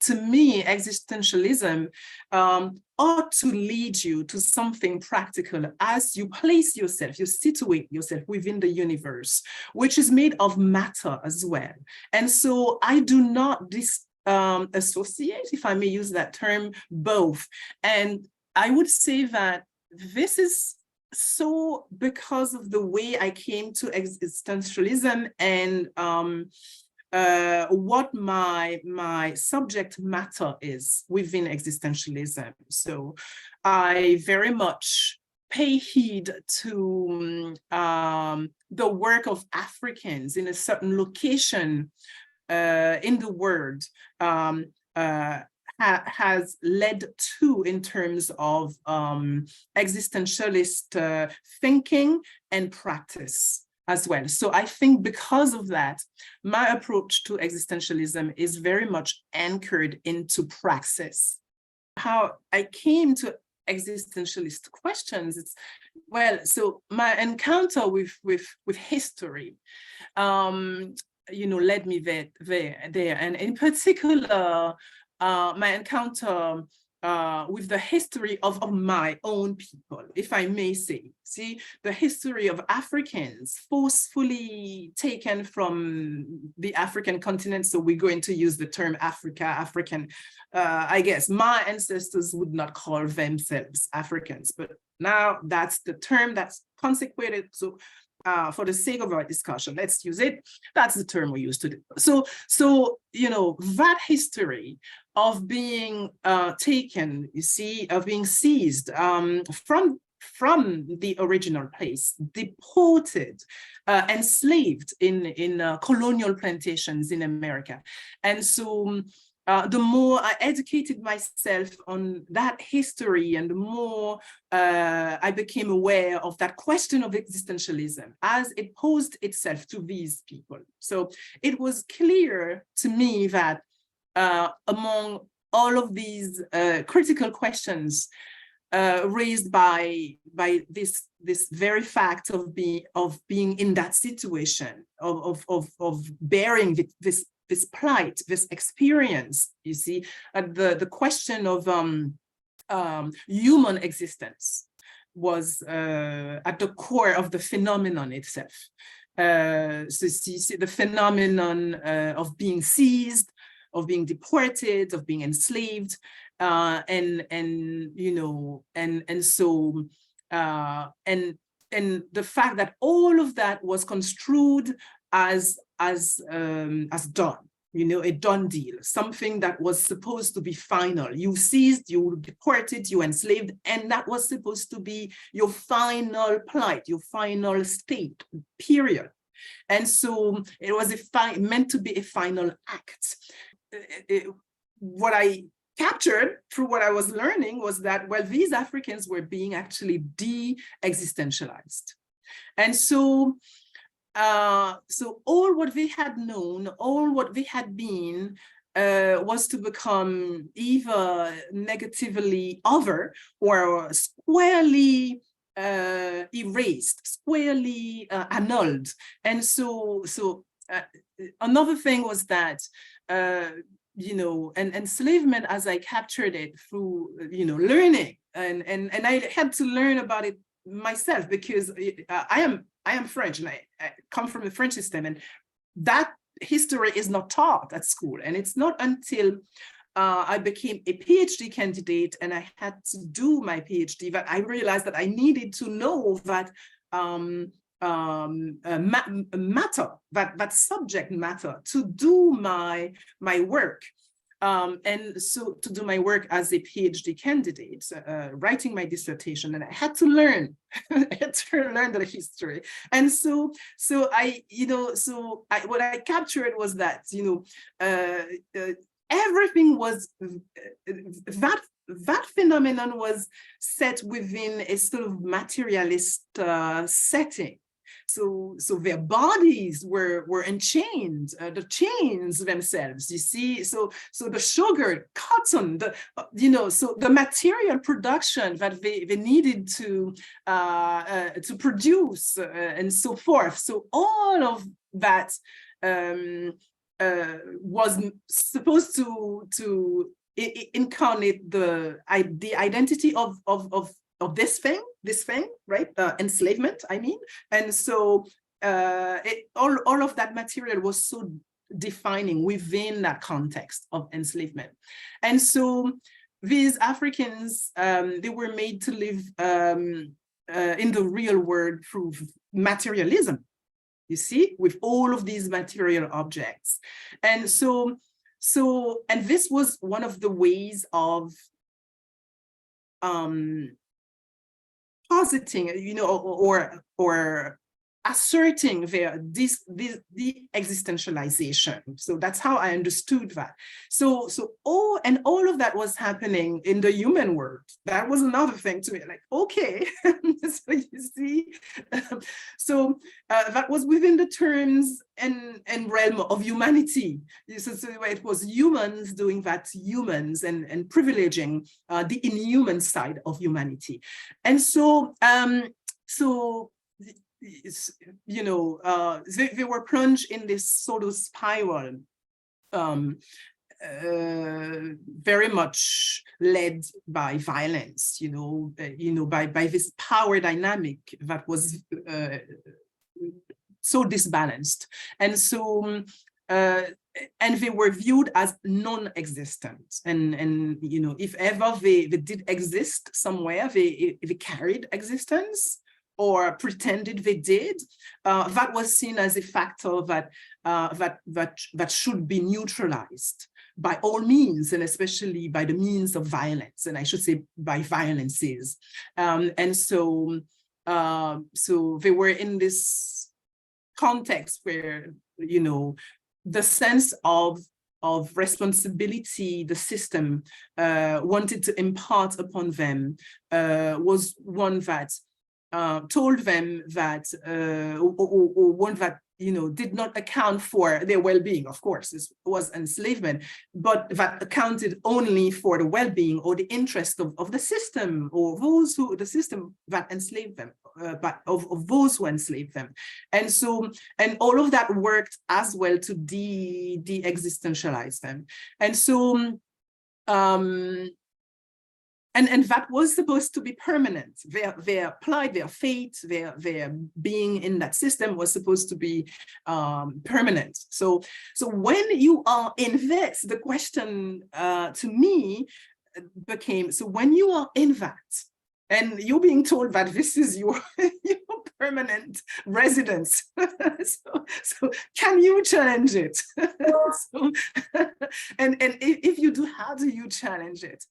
To me, existentialism ought to lead you to something practical as you place yourself, you situate yourself within the universe, which is made of matter as well. And so I do not associate, if I may use that term, both. And I would say that this is so because of the way I came to existentialism and what my subject matter is within existentialism. So I very much pay heed to the work of Africans in a certain location in the world has led to in terms of existentialist thinking and practice as well. So I think because of that, my approach to existentialism is very much anchored into praxis. How I came to existentialist questions, it's, well, so my encounter with history, led me there. And in particular, my encounter with the history of my own people, if I may say. See, the history of Africans forcefully taken from the African continent. So we're going to use the term African. I guess my ancestors would not call themselves Africans, but now that's the term that's consecrated. So for the sake of our discussion, let's use it. That's the term we use today. So that history of being taken, you see, of being seized from the original place, deported, enslaved in colonial plantations in America. And so the more I educated myself on that history and the more I became aware of that question of existentialism as it posed itself to these people. So it was clear to me that among all of these critical questions raised by this very fact of being in that situation, of bearing this plight, this experience, you see, the question of human existence was at the core of the phenomenon itself. So see, the phenomenon of being seized, of being deported, of being enslaved, and the fact that all of that was construed as done, a done deal, something that was supposed to be final. You seized, you deported, you enslaved, and that was supposed to be your final plight, your final state, period. And so it was meant to be a final act. What I captured through what I was learning was that, well, these Africans were being actually de-existentialized. And so all what they had known, all what they had been, was to become either negatively other or squarely erased, squarely annulled. And so another thing was that, and enslavement, as I captured it through, learning, and I had to learn about it myself because I am French and I come from the French system, and that history is not taught at school. And it's not until I became a PhD candidate and I had to do my PhD that I realized that I needed to know that matter, that subject matter, to do my work. And so to do my work as a PhD candidate, writing my dissertation, and I had to learn, the history. And so what I captured was that, everything was, that phenomenon was set within a sort of materialist setting. So their bodies were enchained, the chains themselves, you see. So the sugar, cotton, so the material production that they needed to produce and so forth. So all of that was supposed to incarnate the identity of this thing, right? Enslavement, I mean. And so all of that material was so defining within that context of enslavement. And so these Africans, they were made to live in the real world through materialism, you see, with all of these material objects. And so and this was one of the ways of positing, you know, or asserting the existentialization. So that's how I understood that. So all of that was happening in the human world. That was another thing to me, like, okay. So you see, so that was within the terms and realm of humanity. So it was humans doing that to humans and privileging the inhuman side of humanity. And so you know, they were plunged in this sort of spiral, very much led by violence, you know, by this power dynamic that was so disbalanced. And so and they were viewed as non-existent, and you know, if ever they did exist somewhere, they carried existence or pretended they did, that was seen as a factor that should be neutralized by all means, and especially by the means of violence, and I should say by violences. And so they were in this context where, you know, the sense of responsibility the system wanted to impart upon them was one that told them that, or one that, you know, did not account for their well-being. Of course, this was enslavement, but that accounted only for the well-being or the interest of the system, or those who, the system that enslaved them, but of those who enslaved them. And so, and all of that worked as well to de-existentialize them. And so, and that was supposed to be permanent. Their plight, their fate, their being in that system was supposed to be permanent. So when you are in this, the question to me became, so when you are in that, and you're being told that this is your permanent residence, so can you challenge it? And if you do, how do you challenge it?